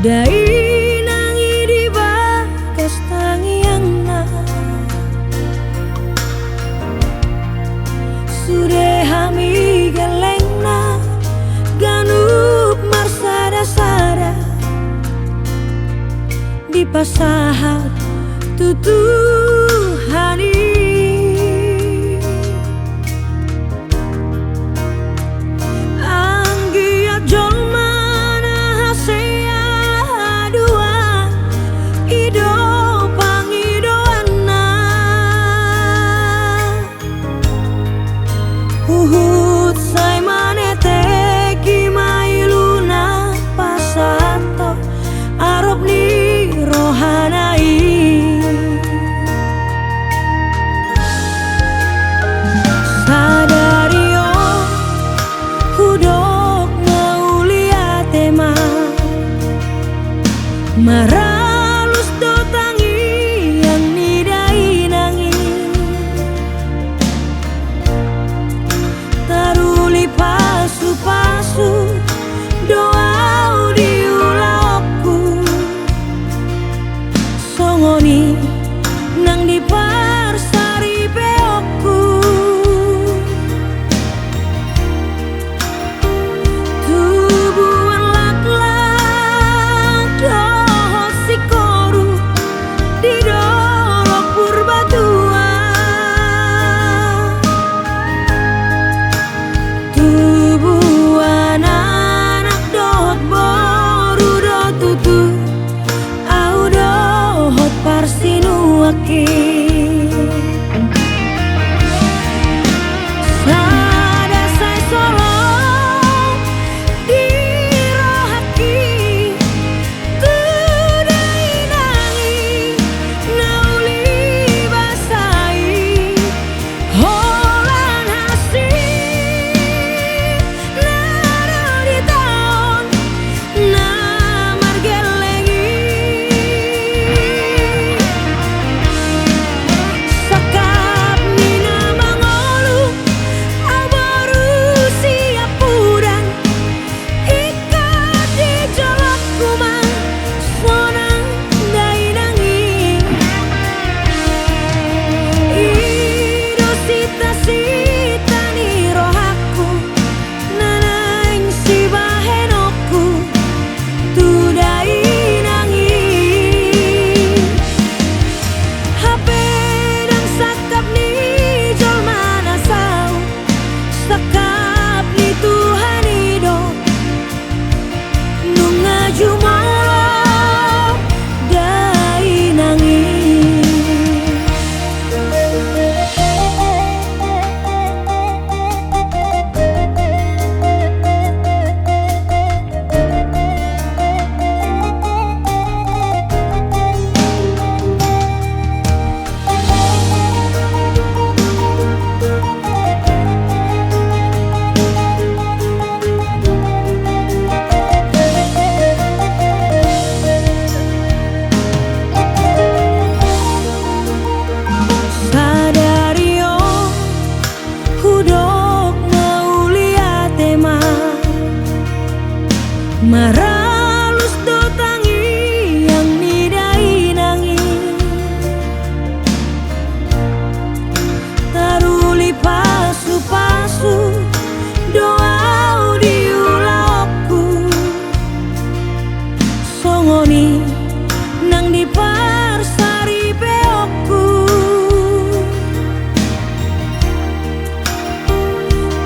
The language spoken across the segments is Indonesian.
Dai nangi di bagas tangiangna sudah hami gelengna ganup marsada-sada di pasahat tutuhani anggia jolmana hasea dua ido pangidoana uhut say manete kimailuna pasato arop ni rohanai sadario hudok ngaulia tema maralus do tangi yang nidai nangi taruli pasu-pasu doa diulauku songoni nang diparsari beokku tubuhan lak-lak dohot sikoru di dolok purbatua tubuhan anak dohot boru do tutu au dohot parsinu aki sada say solo di rohaki tudai nangi nauli basai holan hasi naro di taon namar gelengi sakap nina mangolu abaru siap pudang ikat di jolak kumang sonang dai nangi ido sita-sita ni rohaku nanang si bahenoku tudai nangi hape dan sakap ni jol mana sau sakap ni Tuhan ido nunga jumalo dai nangi sadario hudok ngaulia tema maralus do tangi yang nidai nangi taruli pasu-pasu doa diulauku songoni nang diparsari beokku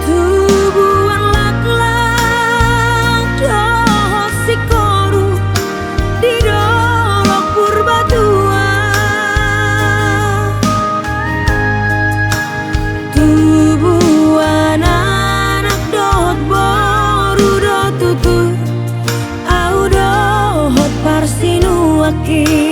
tubuhan lak-lak dohot sikoru di dolok purbatua tubuhan anak dohot boru do tutu au dohot parsinu aki